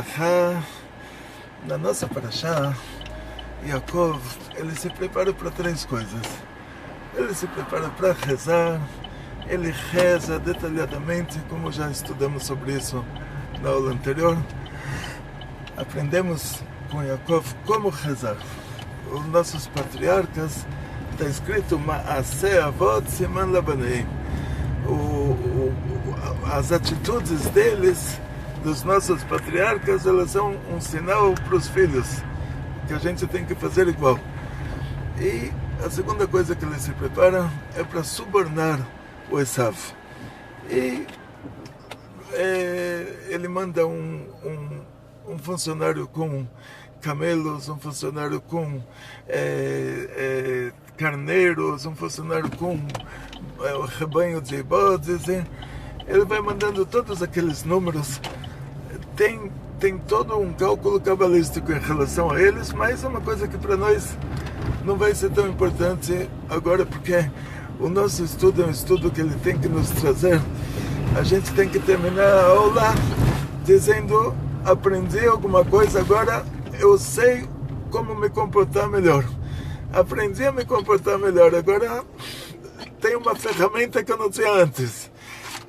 Alahá, na nossa Parashá, Yaakov, ele se prepara para três coisas. Ele se prepara para rezar, ele reza detalhadamente, como já estudamos sobre isso na aula anterior. Aprendemos com Yaakov como rezar. Os nossos patriarcas, está escrito Ma'aseh Avot Siman Labanei. As atitudes deles, dos nossos patriarcas, elas são um sinal para os filhos, que a gente tem que fazer igual. E a segunda coisa que ele se prepara é para subornar o Esav. E ele manda um funcionário com camelos, um funcionário com carneiros, um funcionário com rebanho de bodes. Ele vai mandando todos aqueles números. Tem todo um cálculo cabalístico em relação a eles, mas é uma coisa que para nós não vai ser tão importante agora, porque o nosso estudo é um estudo que ele tem que nos trazer. A gente tem que terminar a aula dizendo: aprendi alguma coisa, agora eu sei como me comportar melhor. Aprendi a me comportar melhor, agora tem uma ferramenta que eu não tinha antes.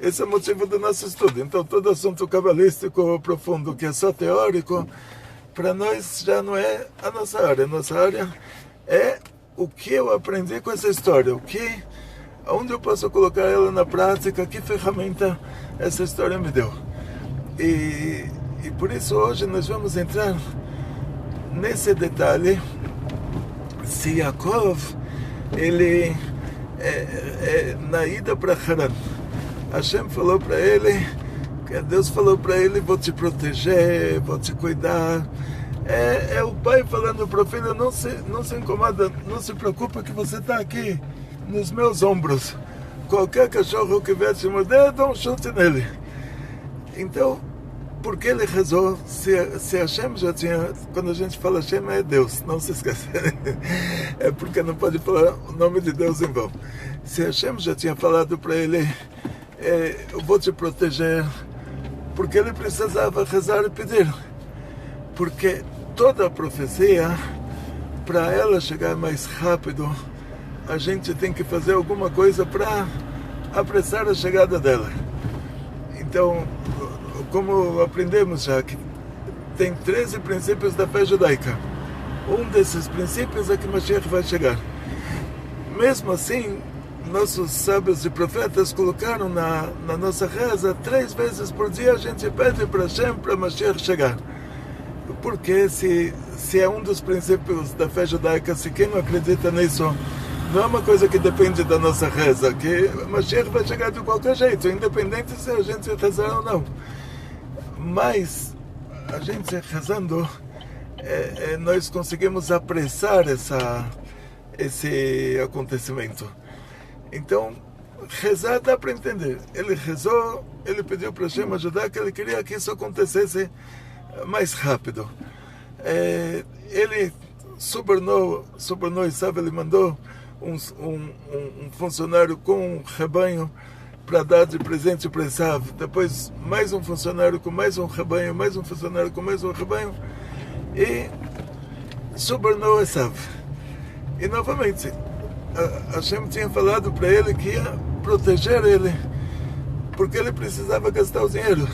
Esse é o motivo do nosso estudo. Então, todo assunto cabalístico profundo, que é só teórico, para nós já não é a nossa área. A nossa área é o que eu aprendi com essa história, onde eu posso colocar ela na prática, que ferramenta essa história me deu. E por isso hoje nós vamos entrar nesse detalhe. Se Yaakov, ele na ida para Haran, Hashem falou para ele, Deus falou para ele: vou te proteger, vou te cuidar. É o pai falando para o filho: não se incomoda, não se preocupa, que você está aqui nos meus ombros. Qualquer cachorro que vier te morder, dá um chute nele. Então, por que ele rezou? Se Hashem já tinha... Quando a gente fala Hashem, é Deus, não se esqueça. É porque não pode falar o nome de Deus em vão. Se Hashem já tinha falado para ele: eu vou te proteger, porque ele precisava rezar e pedir. Porque toda a profecia, para ela chegar mais rápido, a gente tem que fazer alguma coisa para apressar a chegada dela. Então, como aprendemos já, que tem 13 princípios da fé judaica. Um desses princípios é que Mashiach vai chegar. Mesmo assim, nossos sábios e profetas colocaram na nossa reza, 3 vezes por dia a gente pede para Hashem, para Mashiach chegar. Porque se é um dos princípios da fé judaica, se quem não acredita nisso, não é uma coisa que depende da nossa reza, que Mashiach vai chegar de qualquer jeito, independente se a gente rezar ou não. Mas a gente rezando, nós conseguimos apressar esse acontecimento. Então, rezar dá para entender. Ele rezou, ele pediu para Hashem ajudar, que ele queria que isso acontecesse mais rápido. Ele subornou Esav, ele mandou um funcionário com um rebanho para dar de presente para Esav. Depois mais um funcionário com mais um rebanho, mais um funcionário com mais um rebanho, e subornou Esav. E novamente Hashem tinha falado para ele que ia proteger ele, porque ele precisava gastar o dinheiro.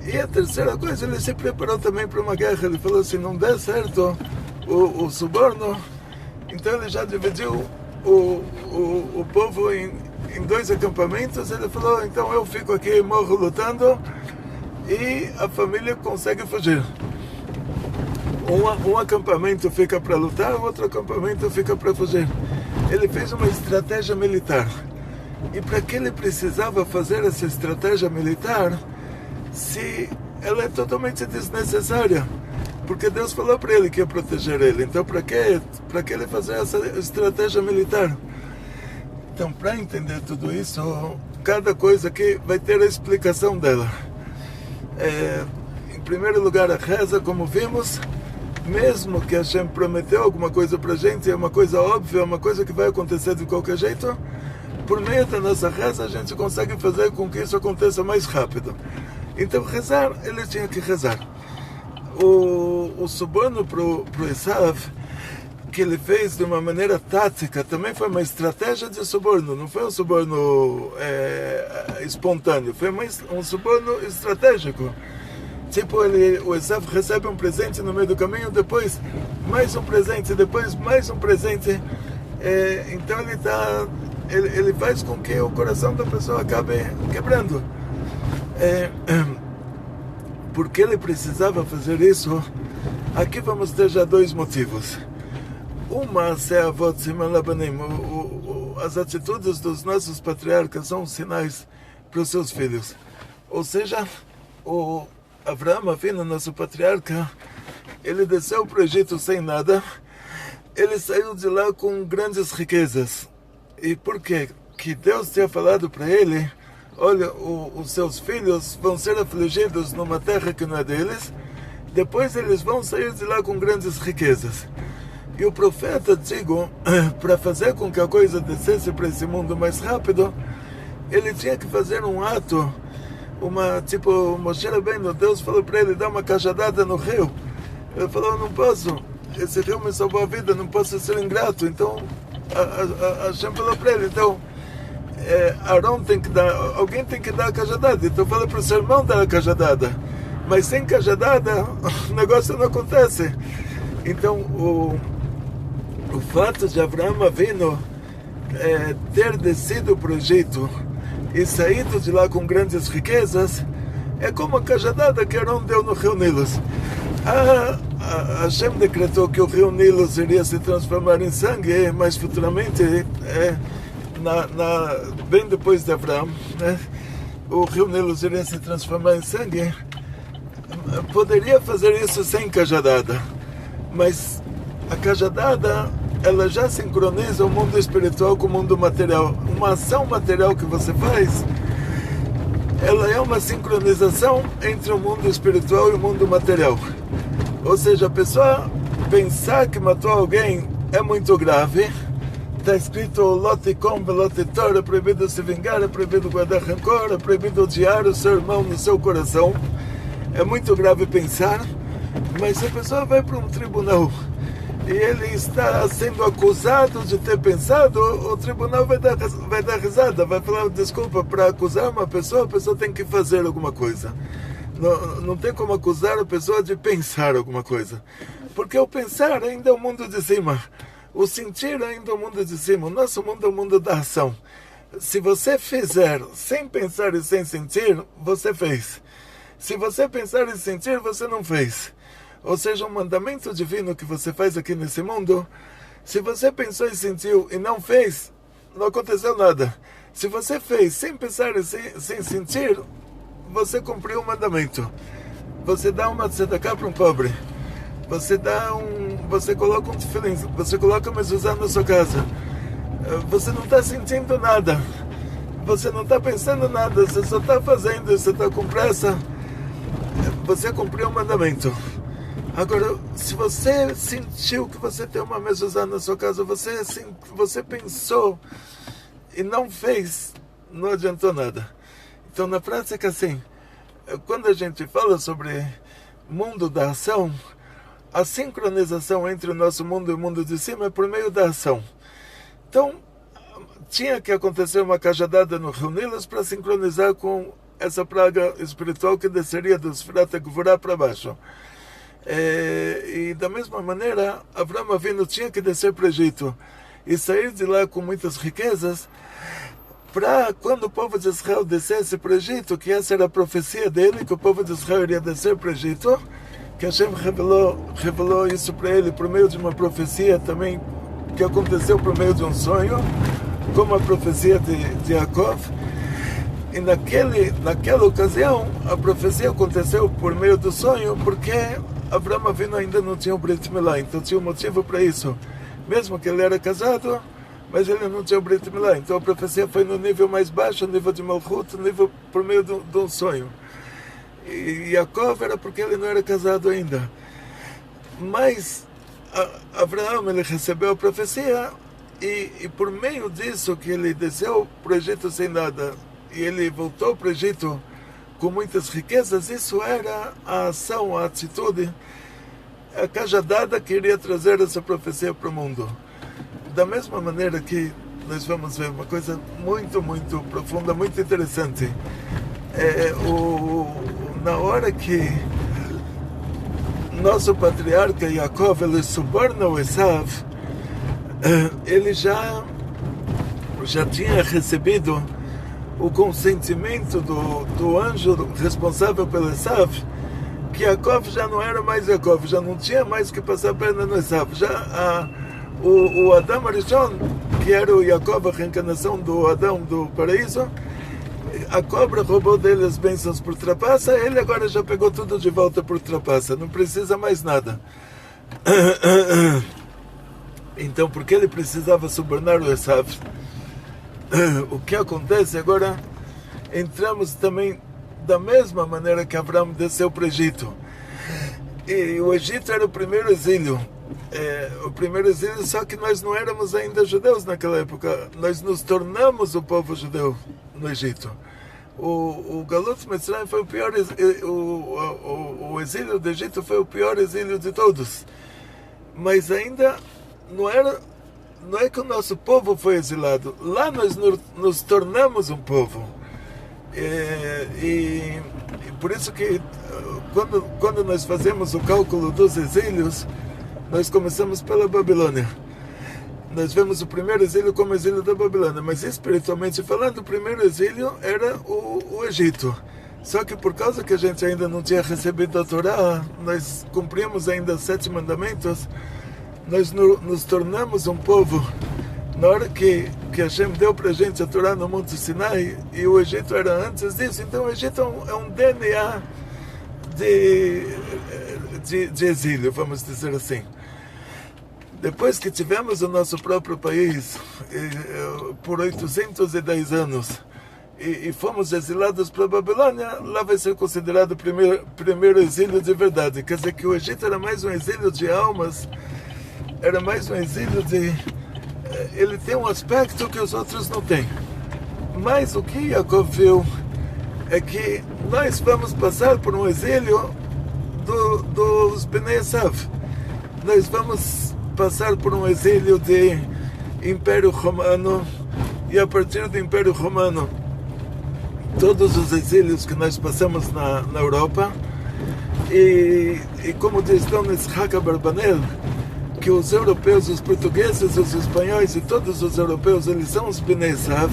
E a terceira coisa, ele se preparou também para uma guerra. Ele falou: se não der certo o suborno, então ele já dividiu o povo em 2 acampamentos. Ele falou: então eu fico aqui e morro lutando, e a família consegue fugir. Um acampamento fica para lutar, o outro acampamento fica para fugir. Ele fez uma estratégia militar. E para que ele precisava fazer essa estratégia militar, se ela é totalmente desnecessária? Porque Deus falou para ele que ia proteger ele. Então, para que ele fazer essa estratégia militar? Então, para entender tudo isso, cada coisa aqui vai ter a explicação dela. Em primeiro lugar, a reza, como vimos, mesmo que Hashem prometeu alguma coisa para a gente, é uma coisa óbvia, é uma coisa que vai acontecer de qualquer jeito. Por meio da nossa reza, a gente consegue fazer com que isso aconteça mais rápido. Então, rezar, ele tinha que rezar. o suborno pro Esav, que ele fez de uma maneira tática, também foi uma estratégia de suborno, não foi um suborno espontâneo, foi um suborno estratégico. Tipo, o Esav recebe um presente no meio do caminho, depois mais um presente, depois mais um presente. Então ele faz com que o coração da pessoa acabe quebrando. Porque ele precisava fazer isso? Aqui vamos ter já dois motivos. Uma é a avot siman labanim. As atitudes dos nossos patriarcas são sinais para os seus filhos. Ou seja, o Avraham Avinu, nosso patriarca, ele desceu para o Egito sem nada. Ele saiu de lá com grandes riquezas. E por quê? Que Deus tinha falado para ele: olha, os seus filhos vão ser afligidos numa terra que não é deles, depois eles vão sair de lá com grandes riquezas. E o profeta, digo, para fazer com que a coisa descesse para esse mundo mais rápido, ele tinha que fazer um ato, Moshe Rabbeinu, Deus falou para ele: dá uma cajadada no rio. Ele falou: não posso, esse rio me salvou a vida, não posso ser ingrato. Então a Hashem falou para ele: então Arão tem que dar, alguém tem que dar a cajadada. Então fala para o seu irmão dar a cajadada, mas sem cajadada o negócio não acontece. Então o fato de Avraham Avinu ter descido para o Egito e saído de lá com grandes riquezas é como a cajadada que Arão deu no rio Nilos. Hashem decretou que o rio Nilos iria se transformar em sangue, mas futuramente, bem depois de Avraham, o rio Nilos iria se transformar em sangue. Poderia fazer isso sem cajadada, mas a cajadada, ela já sincroniza o mundo espiritual com o mundo material. Uma ação material que você faz, ela é uma sincronização entre o mundo espiritual e o mundo material. Ou seja, a pessoa pensar que matou alguém é muito grave. Está escrito: lotikom velotitor, é proibido se vingar, é proibido guardar rancor, é proibido odiar o seu irmão no seu coração. É muito grave pensar, mas se a pessoa vai para um tribunal e ele está sendo acusado de ter pensado, o tribunal vai dar risada, vai falar: desculpa, para acusar uma pessoa, a pessoa tem que fazer alguma coisa. Não tem como acusar a pessoa de pensar alguma coisa, porque o pensar ainda é o mundo de cima, o sentir ainda é o mundo de cima. O nosso mundo é o mundo da ação. Se você fizer sem pensar e sem sentir, você fez. Se você pensar e sentir, você não fez. Ou seja, um mandamento divino que você faz aqui nesse mundo, se você pensou e sentiu e não fez, não aconteceu nada. Se você fez sem pensar e sem sentir, você cumpriu o mandamento. Você dá uma tzedakah para um pobre, você coloca um tefilim, você coloca uma mezuzá na sua casa, você não está sentindo nada, você não está pensando nada, você só está fazendo, você está com pressa, você cumpriu o mandamento. Agora, se você sentiu que você tem uma mezuzá na sua casa, você pensou e não fez, não adiantou nada. Então, na prática, assim, quando a gente fala sobre mundo da ação, a sincronização entre o nosso mundo e o mundo de cima é por meio da ação. Então, tinha que acontecer uma cajadada no rio Nilos para sincronizar com essa praga espiritual que desceria dos Sfirat Gvurah para baixo. E da mesma maneira, Avraham Avinu tinha que descer para o Egito e sair de lá com muitas riquezas, para quando o povo de Israel descesse para o Egito, que essa era a profecia dele, que o povo de Israel iria descer para o Egito, que Hashem revelou isso para ele por meio de uma profecia também, que aconteceu por meio de um sonho, como a profecia de Yaakov. E naquela ocasião, a profecia aconteceu por meio do sonho, porque Avraham Avinu ainda não tinha o Brit Milá, então tinha um motivo para isso. Mesmo que ele era casado, mas ele não tinha o Brit Milá. Então a profecia foi no nível mais baixo, no nível de Malchut, nível por meio de um sonho. E Yaakov era porque ele não era casado ainda. Mas Avraham, ele recebeu a profecia, e por meio disso que ele desceu para o Egito sem nada, e ele voltou para o Egito com muitas riquezas, isso era a ação, a atitude, a cajadada que iria trazer essa profecia para o mundo. Da mesma maneira que nós vamos ver uma coisa muito, muito profunda, muito interessante. Na hora que nosso patriarca Yaakov ele suborna o Esav, ele já tinha recebido o consentimento do anjo responsável pelo Esav, que Yaakov já não era mais Yaakov, já não tinha mais que passar a perna no Esav. Já o Adão Arishon, que era o Yaakov, a reencarnação do Adão do paraíso, a cobra roubou dele as bênçãos por trapaça, ele agora já pegou tudo de volta por trapaça, não precisa mais nada. Então, por que ele precisava subornar o Esav? O que acontece agora? Entramos também da mesma maneira que Abraão desceu para o Egito. E o Egito era o primeiro exílio. Só que nós não éramos ainda judeus naquela época. Nós nos tornamos o povo judeu no Egito. O Galut Mitzrayim foi o pior, o exílio do Egito foi o pior exílio de todos. Mas ainda não é que o nosso povo foi exilado. Lá nós nos tornamos um povo. E por isso que quando nós fazemos o cálculo dos exílios, nós começamos pela Babilônia. Nós vemos o primeiro exílio como exílio da Babilônia, mas espiritualmente falando, o primeiro exílio era o Egito. Só que por causa que a gente ainda não tinha recebido a Torá, nós cumprimos ainda os 7 mandamentos, nós nos tornamos um povo. Na hora que Hashem deu para a gente a Torá no Monte Sinai, e o Egito era antes disso, então o Egito é um DNA de exílio, vamos dizer assim. Depois que tivemos o nosso próprio país por 810 anos e fomos exilados para a Babilônia, lá vai ser considerado o primeiro exílio de verdade. Quer dizer que o Egito era mais um exílio de almas, era mais um exílio de... Ele tem um aspecto que os outros não têm. Mas o que Yaakov viu é que nós vamos passar por um exílio dos Bnei Esav. Nós vamos passar por um exílio de Império Romano, e a partir do Império Romano, todos os exílios que nós passamos na Europa, e como diz Dom Yitzhak Abarbanel, que os europeus, os portugueses, os espanhóis e todos os europeus, eles são os Bnei Esav.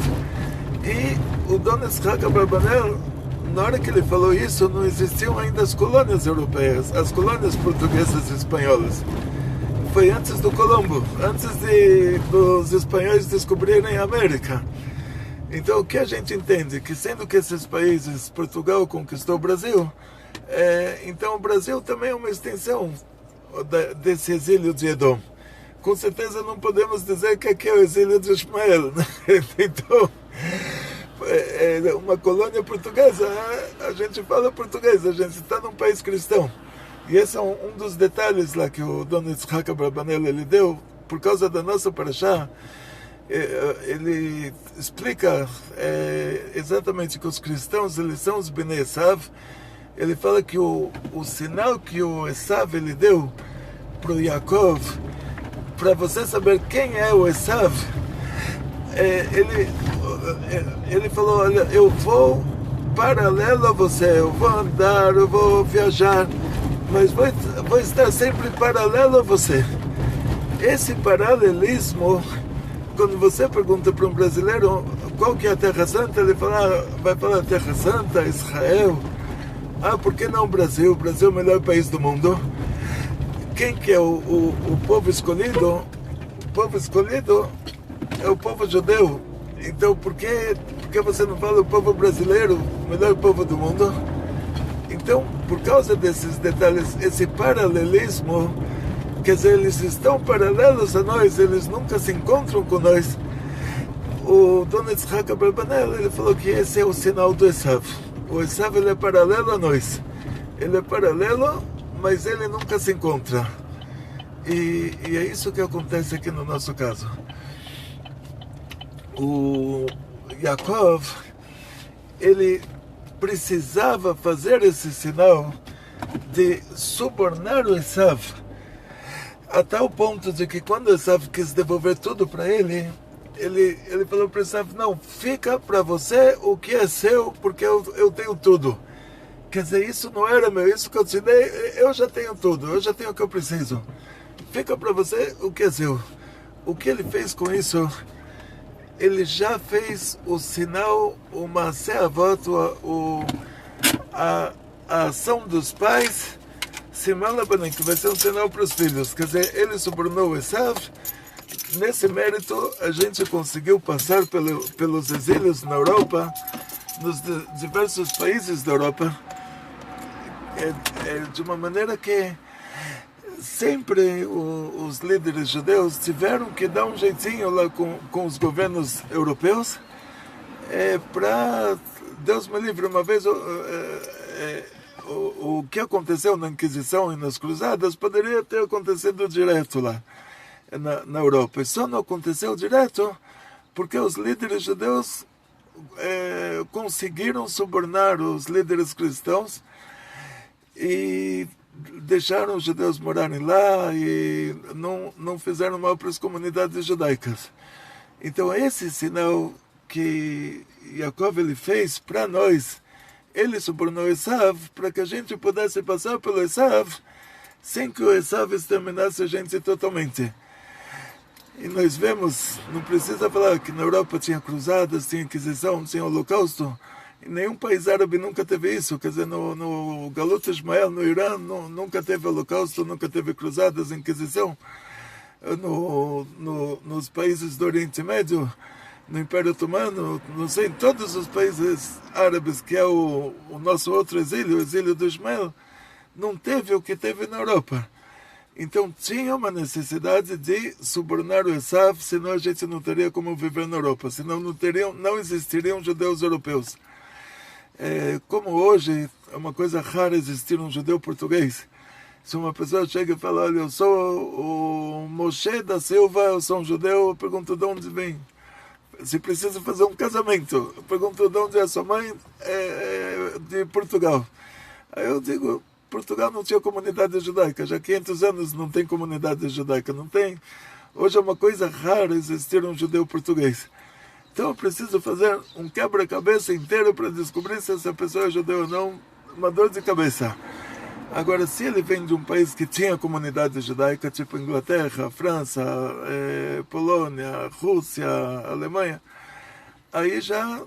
E o Dom Yitzhak Abarbanel, na hora que ele falou isso, não existiam ainda as colônias europeias, as colônias portuguesas e espanholas. Foi antes do Colombo, antes dos espanhóis descobrirem a América. Então o que a gente entende? Que sendo que esses países, Portugal conquistou o Brasil, então o Brasil também é uma extensão desse exílio de Edom. Com certeza não podemos dizer que aqui é o exílio de Ismael, né? Então, uma colônia portuguesa, a gente fala português, a gente está num país cristão. E esse é um dos detalhes lá que o Dom Yitzhak Abarbanel ele deu, por causa da nossa parashá. Ele explica exatamente que os cristãos, eles são os Bnei Esav. Ele fala que o sinal que o Esav ele deu para o Yaakov, para você saber quem é o Esav, ele falou: olha, eu vou paralelo a você, eu vou andar, eu vou viajar, mas vou estar sempre paralelo a você. Esse paralelismo, quando você pergunta para um brasileiro qual que é a Terra Santa, ele vai falar Terra Santa, Israel. Por que não o Brasil? O Brasil é o melhor país do mundo. Quem que é o povo escolhido? O povo escolhido é o povo judeu. Então por que você não fala o povo brasileiro, o melhor povo do mundo? Então, por causa desses detalhes, esse paralelismo, quer dizer, eles estão paralelos a nós, eles nunca se encontram com nós. O Dom Yitzhak Abarbanel, ele falou que esse é o sinal do Esav. O Esav, ele é paralelo a nós. Ele é paralelo, mas ele nunca se encontra. E é isso que acontece aqui no nosso caso. O Yaakov, ele precisava fazer esse sinal de subornar o Esav, a tal ponto de que quando o Esav quis devolver tudo para ele falou para o Esav, não, fica para você o que é seu, porque eu tenho tudo. Quer dizer, isso não era meu, isso que eu te dei, eu já tenho tudo, eu já tenho o que eu preciso. Fica para você o que é seu. O que ele fez com isso? Ele já fez o sinal, o Maaseh Avot, a ação dos pais, Siman Labanim, que vai ser um sinal para os filhos. Quer dizer, ele subornou o Esav. Nesse mérito, a gente conseguiu passar pelos exílios na Europa, nos diversos países da Europa, de uma maneira que sempre os líderes judeus tiveram que dar um jeitinho lá com os governos europeus para, Deus me livre, uma vez o que aconteceu na Inquisição e nas Cruzadas poderia ter acontecido direto lá na Europa. E só não aconteceu direto porque os líderes judeus conseguiram subornar os líderes cristãos e deixaram os judeus morarem lá e não fizeram mal para as comunidades judaicas. Então esse sinal que Yaakov ele fez para nós, ele subornou Esav para que a gente pudesse passar pelo Esav sem que o Esav exterminasse a gente totalmente. E nós vemos, não precisa falar que na Europa tinha cruzadas, tinha Inquisição, tinha Holocausto. Em nenhum país árabe nunca teve isso. Quer dizer, no Galut Ismael, no Irã, nunca teve Holocausto, nunca teve cruzadas, Inquisição. Nos países do Oriente Médio, no Império Otomano, não sei, em todos os países árabes, que é o nosso outro exílio, o exílio do Ismael, não teve o que teve na Europa. Então tinha uma necessidade de subornar o Esav, senão a gente não teria como viver na Europa, senão não existiriam judeus europeus. Como hoje é uma coisa rara existir um judeu português. Se uma pessoa chega e fala, olha, eu sou o Moshe da Silva, eu sou um judeu, eu pergunto de onde vem. Se precisa fazer um casamento, eu pergunto de onde é sua mãe, de Portugal. Aí eu digo, Portugal não tinha comunidade judaica, já há 500 anos não tem comunidade judaica, não tem. Hoje é uma coisa rara existir um judeu português. Então eu preciso fazer um quebra-cabeça inteiro para descobrir se essa pessoa é judeu ou não, uma dor de cabeça. Agora, se ele vem de um país que tinha comunidade judaica, tipo Inglaterra, França, Polônia, Rússia, Alemanha, aí já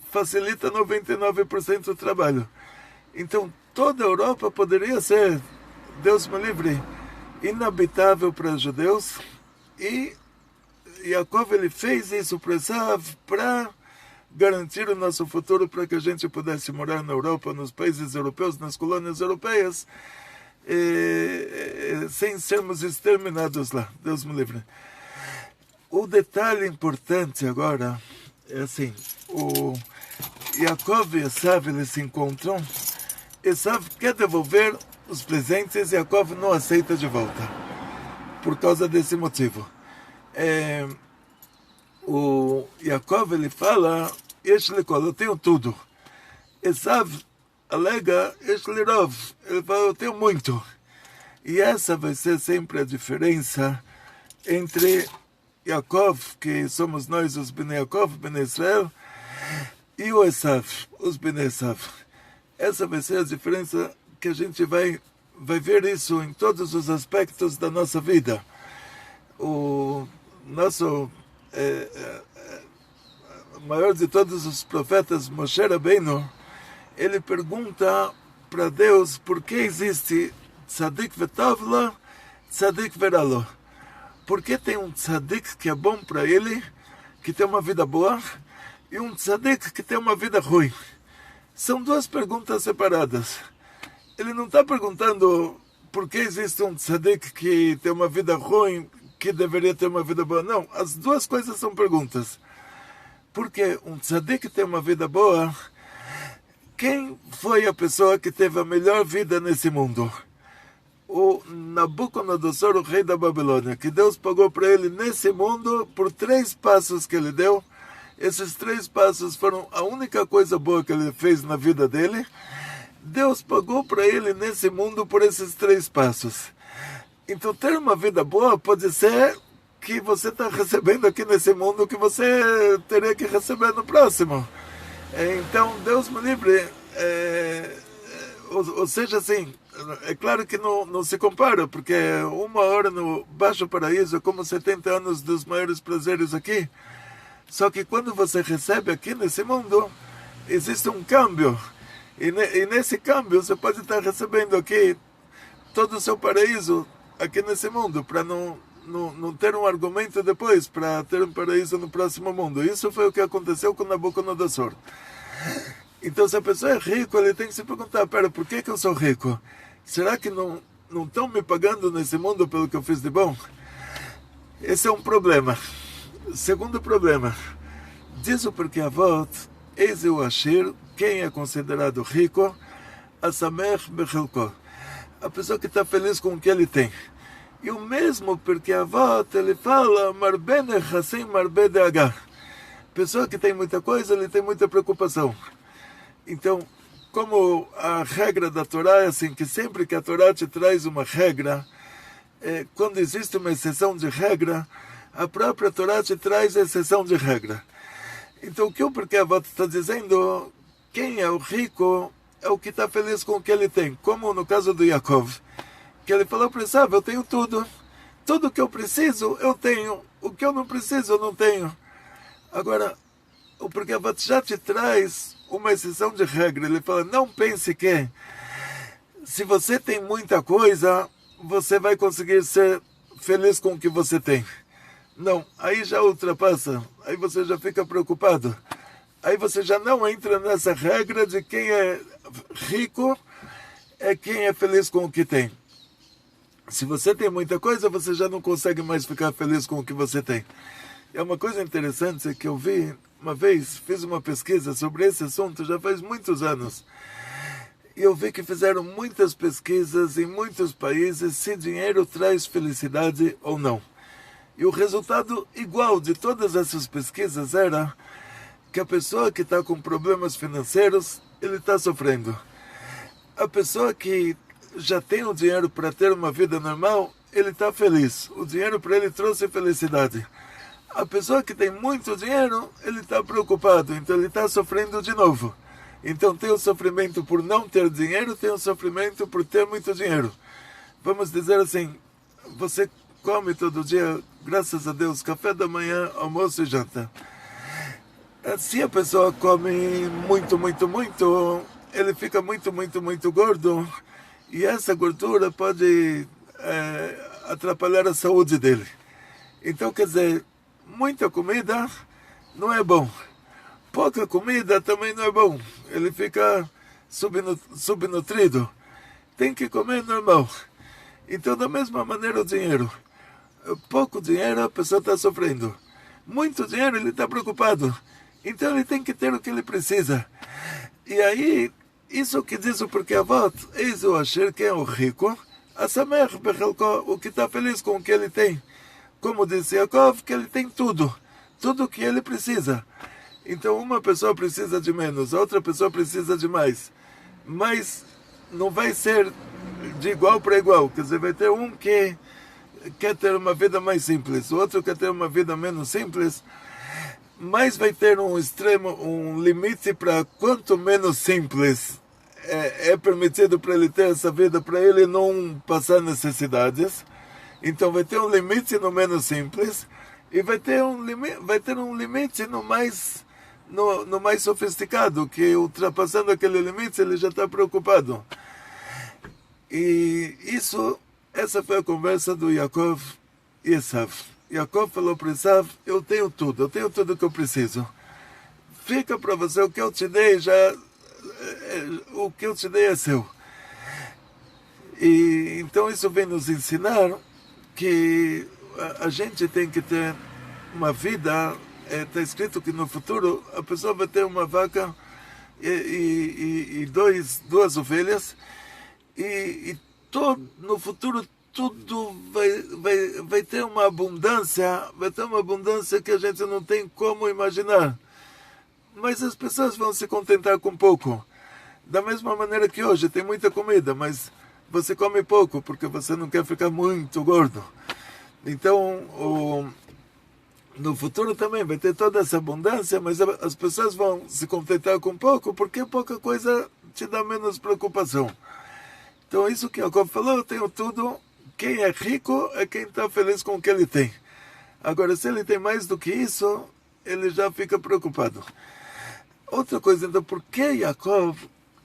facilita 99% do trabalho. Então, toda a Europa poderia ser, Deus me livre, inabitável para judeus, e Yaakov ele fez isso para Esav para garantir o nosso futuro, para que a gente pudesse morar na Europa, nos países europeus, nas colônias europeias, sem sermos exterminados lá. Deus me livre. O detalhe importante agora é assim, o Yaakov e Esav eles se encontram. Esav quer devolver os presentes e Yaakov não aceita de volta, por causa desse motivo. O Yaakov ele fala, eu tenho tudo. Esav alega, ele fala, eu tenho muito. E essa vai ser sempre a diferença entre Yaakov, que somos nós os Bnei Yaakov, Bnei Israel, e o Esav, os Bnei Esav. Essa vai ser a diferença que a gente vai ver isso em todos os aspectos da nossa vida. O nosso maior de todos os profetas, Moshe Rabbeinu, ele pergunta para Deus por que existe tzadik vetovla, tzadik veralo. Por que tem um tzadik que é bom para ele, que tem uma vida boa, e um tzadik que tem uma vida ruim? São duas perguntas separadas. Ele não está perguntando por que existe um tzadik que tem uma vida ruim, que deveria ter uma vida boa. Não, as duas coisas são perguntas. Porque um tzadik tem uma vida boa, quem foi a pessoa que teve a melhor vida nesse mundo? O Nabucodonosor, o rei da Babilônia, que Deus pagou para ele nesse mundo, por 3 passos que ele deu, esses 3 passos foram a única coisa boa que ele fez na vida dele, Deus pagou para ele nesse mundo por esses 3 passos. Então ter uma vida boa pode ser que você está recebendo aqui nesse mundo o que você teria que receber no próximo. Então Deus me livre, ou seja, assim, é claro que não se compara, porque 1 hora no Baixo Paraíso é como 70 anos dos maiores prazeres aqui. Só que quando você recebe aqui nesse mundo, existe um câmbio. E nesse câmbio você pode estar recebendo aqui todo o seu paraíso aqui nesse mundo, para não ter um argumento depois, para ter um paraíso no próximo mundo. Isso foi o que aconteceu com Nabucodonosor. Então, se a pessoa é rico, ele tem que se perguntar, por que eu sou rico? Será que não estão me pagando nesse mundo pelo que eu fiz de bom? Esse é um problema. Segundo problema, diz o Pirkei Avot, eis o Ashir, quem é considerado rico, Asamech Bechelko, a pessoa que está feliz com o que ele tem. E o mesmo Pirkei Avot, ele fala, Marbe Nechassim, Marbe Deagah. Pessoa que tem muita coisa, ele tem muita preocupação. Então, como a regra da Torá é assim, que sempre que a Torá te traz uma regra, quando existe uma exceção de regra, a própria Torá te traz a exceção de regra. Então, o que o Pirkei Avot está dizendo, quem é o rico é o que está feliz com o que ele tem. Como no caso do Yaakov, que ele falou para Esav, eu tenho tudo. Tudo que eu preciso, eu tenho. O que eu não preciso, eu não tenho. Agora, o Pirkei Avot já te traz uma exceção de regra. Ele fala, não pense que se você tem muita coisa, você vai conseguir ser feliz com o que você tem. Não, aí já ultrapassa. Aí você já fica preocupado. Aí você já não entra nessa regra de quem é rico é quem é feliz com o que tem. Se você tem muita coisa, você já não consegue mais ficar feliz com o que você tem. É uma coisa interessante que eu vi uma vez, fiz uma pesquisa sobre esse assunto já faz muitos anos. E eu vi que fizeram muitas pesquisas em muitos países se dinheiro traz felicidade ou não. E o resultado igual de todas essas pesquisas era que a pessoa que está com problemas financeiros, ele está sofrendo. A pessoa que já tem o dinheiro para ter uma vida normal, ele está feliz. O dinheiro para ele trouxe felicidade. A pessoa que tem muito dinheiro, ele está preocupado, então ele está sofrendo de novo. Então tem o sofrimento por não ter dinheiro, tem o sofrimento por ter muito dinheiro. Vamos dizer assim, você come todo dia, graças a Deus, café da manhã, almoço e janta. Se a pessoa come muito, ele fica muito gordo, e essa gordura pode atrapalhar a saúde dele. Então, quer dizer, muita comida não é bom. Pouca comida também não é bom. Ele fica subnutrido. Tem que comer normal. Então, da mesma maneira, o dinheiro. Pouco dinheiro, a pessoa está sofrendo. Muito dinheiro, ele está preocupado. Então, ele tem que ter o que ele precisa. E aí, isso que diz o Pirkei Avot, eis o Asher, quem é o rico, Asamech Bechelko, o que está feliz com o que ele tem. Como disse Yaakov, que ele tem tudo. Tudo o que ele precisa. Então, uma pessoa precisa de menos, a outra pessoa precisa de mais. Mas não vai ser de igual para igual. Quer dizer, vai ter um que quer ter uma vida mais simples, o outro quer ter uma vida menos simples, mas vai ter um extremo, um limite para quanto menos simples é permitido para ele ter essa vida, para ele não passar necessidades. Então vai ter um limite no menos simples e vai ter um limite no mais sofisticado, que ultrapassando aquele limite ele já está preocupado. E essa foi a conversa do Yaakov e Esav. Yaakov falou para Esav, eu tenho tudo que eu preciso. Fica para você, o que eu te dei o que eu te dei é seu. E então isso vem nos ensinar que a gente tem que ter uma vida, está escrito que no futuro a pessoa vai ter uma vaca e duas ovelhas, e no futuro tudo vai ter uma abundância, que a gente não tem como imaginar. mas as pessoas vão se contentar com pouco. Da mesma maneira que hoje tem muita comida, mas você come pouco porque você não quer ficar muito gordo. Então, no futuro também vai ter toda essa abundância, mas as pessoas vão se contentar com pouco porque pouca coisa te dá menos preocupação. Então, isso que Jacob falou, eu tenho tudo. Quem é rico é quem está feliz com o que ele tem. Agora, se ele tem mais do que isso, ele já fica preocupado. Outra coisa, então, por que Jacob?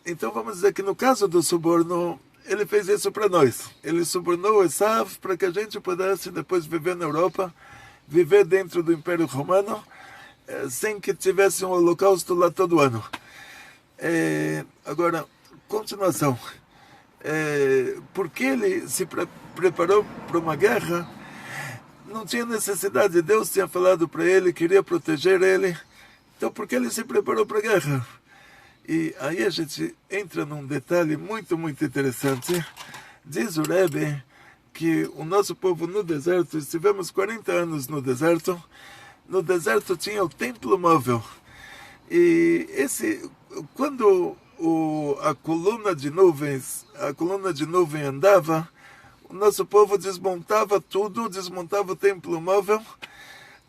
Então, vamos dizer que no caso do suborno, ele fez isso para nós. Ele subornou Esav para que a gente pudesse depois viver na Europa, viver dentro do Império Romano, sem que tivesse um holocausto lá todo ano. Agora, continuação. Porque ele se preparou para uma guerra, não tinha necessidade, Deus tinha falado para ele, queria proteger ele, então por que ele se preparou para a guerra? E aí a gente entra num detalhe muito, muito interessante. Diz o Rebbe que o nosso povo no deserto, estivemos 40 anos no deserto tinha o templo móvel, e quando a coluna de nuvem andava, o nosso povo desmontava tudo, desmontava o templo móvel,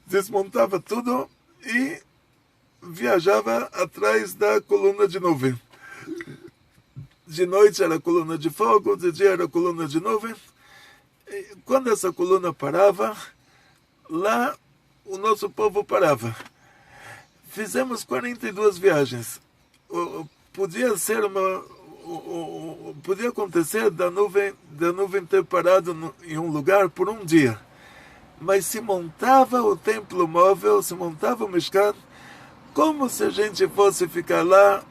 desmontava tudo e viajava atrás da coluna de nuvem. De noite era coluna de fogo, de dia era coluna de nuvem. E quando essa coluna parava, lá o nosso povo parava. Fizemos 42 viagens. Podia acontecer da nuvem ter parado em um lugar por um dia, mas se montava o templo móvel, se montava o Mishkan, como se a gente fosse ficar lá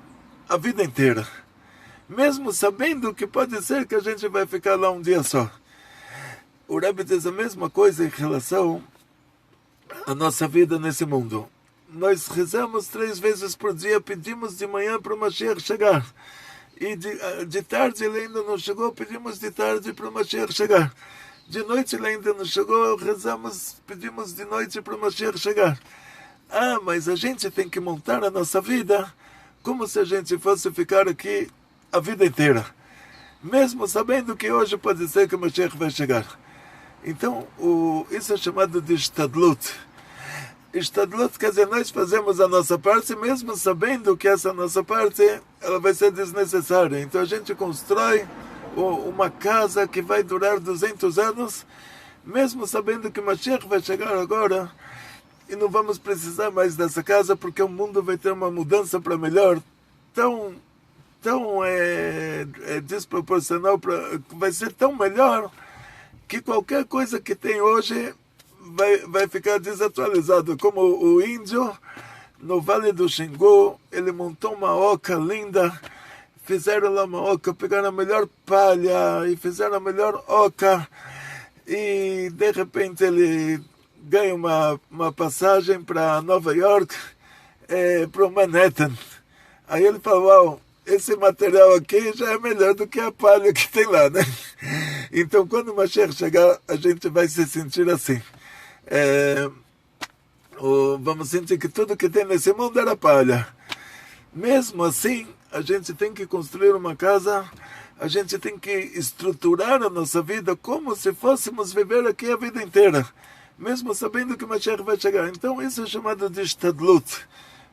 a vida inteira, mesmo sabendo que pode ser que a gente vai ficar lá um dia só. O Rebbe diz a mesma coisa em relação à nossa vida nesse mundo. Nós rezamos 3 vezes por dia, pedimos de manhã para o Mashiach chegar. E de tarde ele ainda não chegou, pedimos de tarde para o Mashiach chegar. De noite ele ainda não chegou, rezamos, pedimos de noite para o Mashiach chegar. Mas a gente tem que montar a nossa vida como se a gente fosse ficar aqui a vida inteira. Mesmo sabendo que hoje pode ser que o Mashiach vai chegar. Então, isso é chamado de Shtadlut. Shtadlut quer dizer, nós fazemos a nossa parte, mesmo sabendo que essa nossa parte ela vai ser desnecessária. Então a gente constrói uma casa que vai durar 200 anos, mesmo sabendo que o Mashiach vai chegar agora, e não vamos precisar mais dessa casa, porque o mundo vai ter uma mudança para melhor, tão desproporcional, vai ser tão melhor, que qualquer coisa que tem hoje vai ficar desatualizado. Como o índio, no Vale do Xingu, ele montou uma oca linda, fizeram lá uma oca, pegaram a melhor palha e fizeram a melhor oca, e de repente ele ganha uma passagem para Nova York, para o Manhattan. Aí ele falou, uau, esse material aqui já é melhor do que a palha que tem lá, né? Então quando o Mashiach chegar, a gente vai se sentir assim. Vamos sentir que tudo que tem nesse mundo era palha. Mesmo assim, a gente tem que construir uma casa, a gente tem que estruturar a nossa vida como se fôssemos viver aqui a vida inteira, mesmo sabendo que o Mashiach vai chegar. Então isso é chamado de Shtadlut.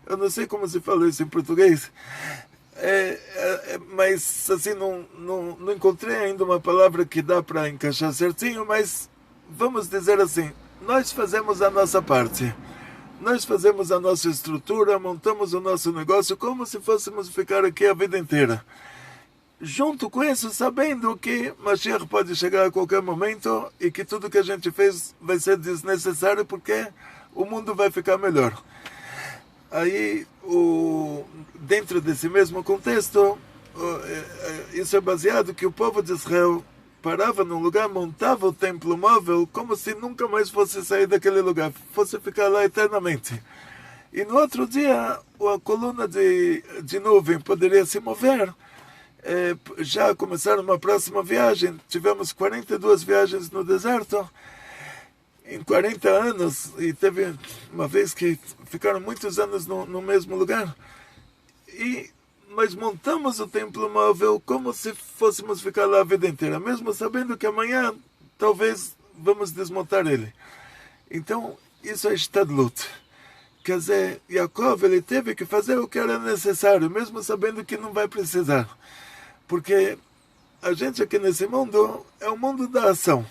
Eu não sei como se fala isso em português, mas assim, não encontrei ainda uma palavra que dá para encaixar certinho, mas vamos dizer assim, nós fazemos a nossa parte, nós fazemos a nossa estrutura, montamos o nosso negócio como se fôssemos ficar aqui a vida inteira. Junto com isso, sabendo que Mashiach pode chegar a qualquer momento e que tudo que a gente fez vai ser desnecessário porque o mundo vai ficar melhor. Aí, dentro desse mesmo contexto, isso é baseado que o povo de Israel parava num lugar, montava o templo móvel como se nunca mais fosse sair daquele lugar, fosse ficar lá eternamente. E no outro dia, a coluna de nuvem poderia se mover. Já começaram uma próxima viagem, tivemos 42 viagens no deserto, em 40 anos, e teve uma vez que ficaram muitos anos no mesmo lugar, e nós montamos o templo móvel como se fôssemos ficar lá a vida inteira, mesmo sabendo que amanhã talvez vamos desmontar ele. Então, isso é Shtadlut. Quer dizer, Yaakov, ele teve que fazer o que era necessário, mesmo sabendo que não vai precisar. Porque a gente aqui nesse mundo é o mundo da ação.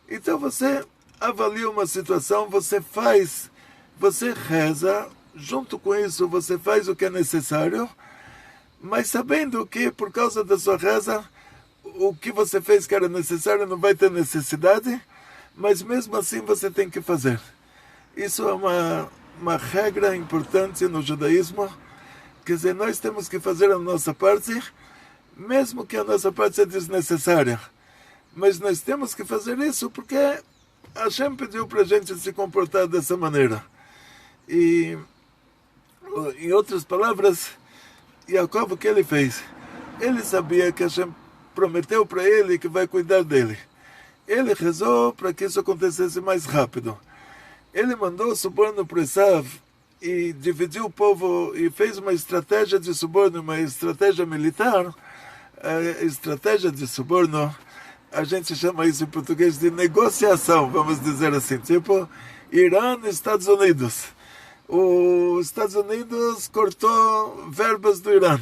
Então você avalia uma situação, você reza, junto com isso você faz o que é necessário, mas sabendo que por causa da sua reza, o que você fez que era necessário não vai ter necessidade, mas mesmo assim você tem que fazer. Isso é uma regra importante no judaísmo, quer dizer, nós temos que fazer a nossa parte, mesmo que a nossa parte seja desnecessária. Mas nós temos que fazer isso porque Hashem pediu para a gente se comportar dessa maneira. E, em outras palavras, Yaakov, o que ele fez? Ele sabia que Hashem prometeu para ele que vai cuidar dele. Ele rezou para que isso acontecesse mais rápido. Ele mandou suborno para Esav e dividiu o povo e fez uma estratégia de suborno, uma estratégia militar. A estratégia de suborno, a gente chama isso em português de negociação, vamos dizer assim, tipo Irã e Estados Unidos. Os Estados Unidos cortou verbas do Irã.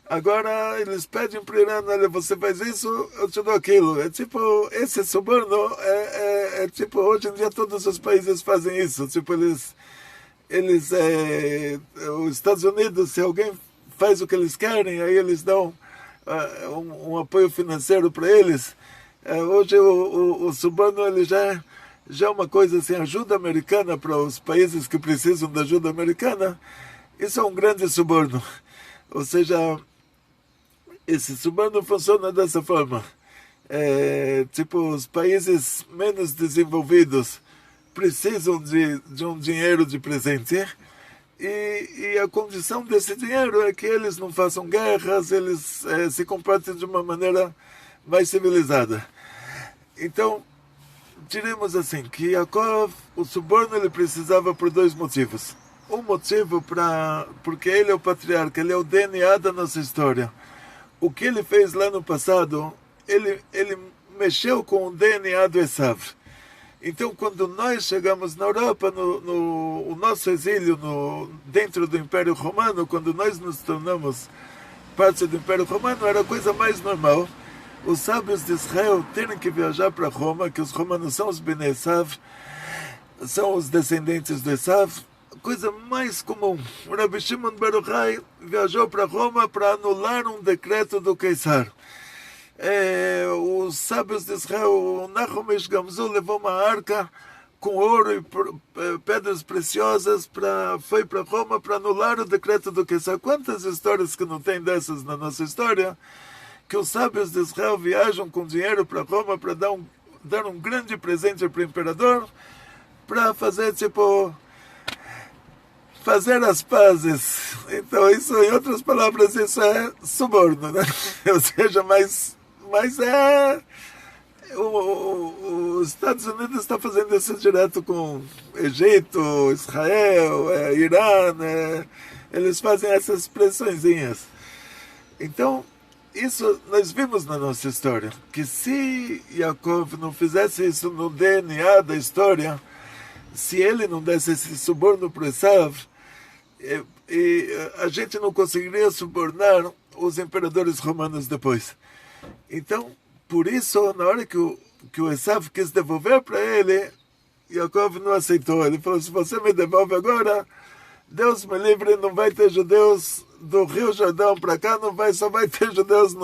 Agora eles pedem para o Irã, olha, você faz isso, eu te dou aquilo. É tipo, esse suborno é tipo, hoje em dia todos os países fazem isso. Tipo, os Estados Unidos, se alguém faz o que eles querem, aí eles dão um apoio financeiro para eles. Hoje o suborno ele já é uma coisa assim, ajuda americana para os países que precisam da ajuda americana. Isso é um grande suborno. Ou seja, esse suborno funciona dessa forma. Tipo, os países menos desenvolvidos precisam de um dinheiro de presente e a condição desse dinheiro é que eles não façam guerras, eles se comportem de uma maneira mais civilizada. Então, diremos assim, que Yaakov, o suborno ele precisava por dois motivos. Um motivo porque ele é o patriarca, ele é o DNA da nossa história. O que ele fez lá no passado, ele mexeu com o DNA do Esav. Então, quando nós chegamos na Europa, o nosso exílio dentro do Império Romano, quando nós nos tornamos parte do Império Romano, era a coisa mais normal. Os sábios de Israel terem que viajar para Roma, que os romanos são os Bnei Esav, são os descendentes do Esav, coisa mais comum. O Rabbi Shimon bar Yochai viajou para Roma para anular um decreto do Caesar. Os sábios de Israel, o Nahum Ish Gamzu, levou uma arca com ouro e pedras preciosas, foi para Roma para anular o decreto do Caesar. Quantas histórias que não tem dessas na nossa história, que os sábios de Israel viajam com dinheiro para Roma para dar um grande presente para o imperador, para fazer fazer as pazes. Então, isso, em outras palavras, isso é suborno, né? Ou seja, mas os Estados Unidos estão fazendo isso direto com Egito, Israel, Irã, eles fazem essas pressõezinhas. Então, isso nós vimos na nossa história, que se Yaakov não fizesse isso no DNA da história, se ele não desse esse suborno para Esav, a gente não conseguiria subornar os imperadores romanos depois. Então, por isso, na hora que o Esav quis devolver para ele, Yaakov não aceitou. Ele falou, se você me devolve agora, Deus me livre, não vai ter judeus do Rio Jordão para cá, só vai ter judeus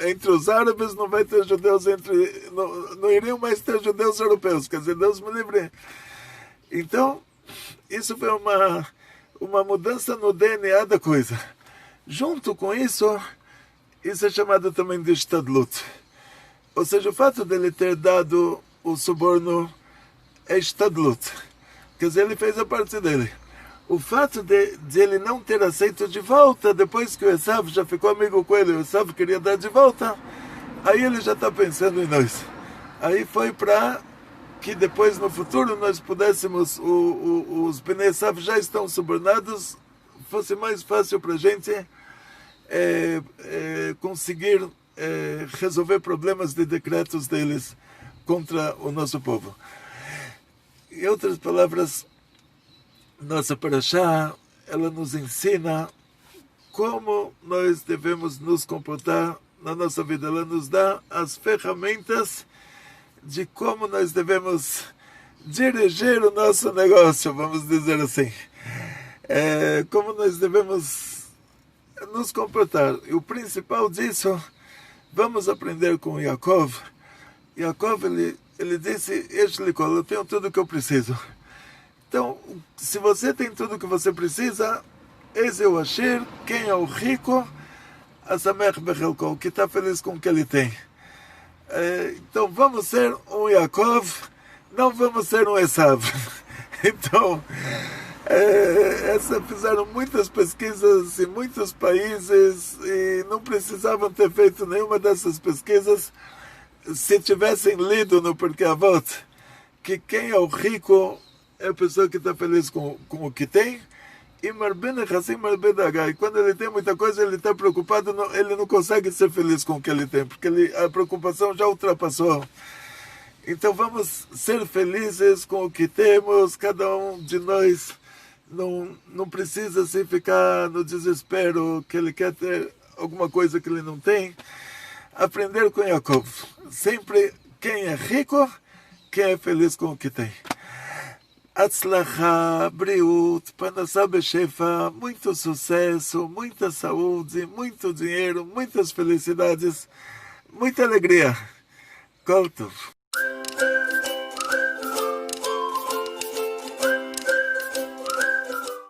entre os árabes, não vai ter judeus não iriam mais ter judeus europeus, quer dizer, Deus me livre. Então, isso foi uma mudança no DNA da coisa. Junto com isso é chamado também de Shtadlut. Ou seja, o fato dele ter dado o suborno é Shtadlut. Quer dizer, ele fez a parte dele. O fato de ele não ter aceito de volta, depois que o Esav já ficou amigo com ele, o Esav queria dar de volta, aí ele já está pensando em nós. Aí foi para que depois no futuro nós pudéssemos, os Bnei Esav já estão subornados, fosse mais fácil para a gente conseguir resolver problemas de decretos deles contra o nosso povo. Em outras palavras, nossa Parashá, ela nos ensina como nós devemos nos comportar na nossa vida. Ela nos dá as ferramentas de como nós devemos dirigir o nosso negócio, vamos dizer assim. Como nós devemos nos comportar. E o principal disso, vamos aprender com Yaakov. Yaakov, ele disse, eu tenho tudo o que eu preciso. Então, se você tem tudo o que você precisa, esse é o Asher, quem é o rico, Asamech Bechelko, que está feliz com o que ele tem. Então, vamos ser um Yaakov, não vamos ser um Esav. Então, fizeram muitas pesquisas em muitos países e não precisavam ter feito nenhuma dessas pesquisas se tivessem lido no Pirkei Avot que quem é o rico é a pessoa que está feliz com o que tem, e quando ele tem muita coisa, ele está preocupado, ele não consegue ser feliz com o que ele tem, porque a preocupação já ultrapassou. Então vamos ser felizes com o que temos, cada um de nós não precisa assim, ficar no desespero que ele quer ter alguma coisa que ele não tem. Aprender com Yaakov, sempre quem é rico, quem é feliz com o que tem. Atzlacha, Briut, Panasá Beshefa, muito sucesso, muita saúde, muito dinheiro, muitas felicidades, muita alegria. Kol Tov.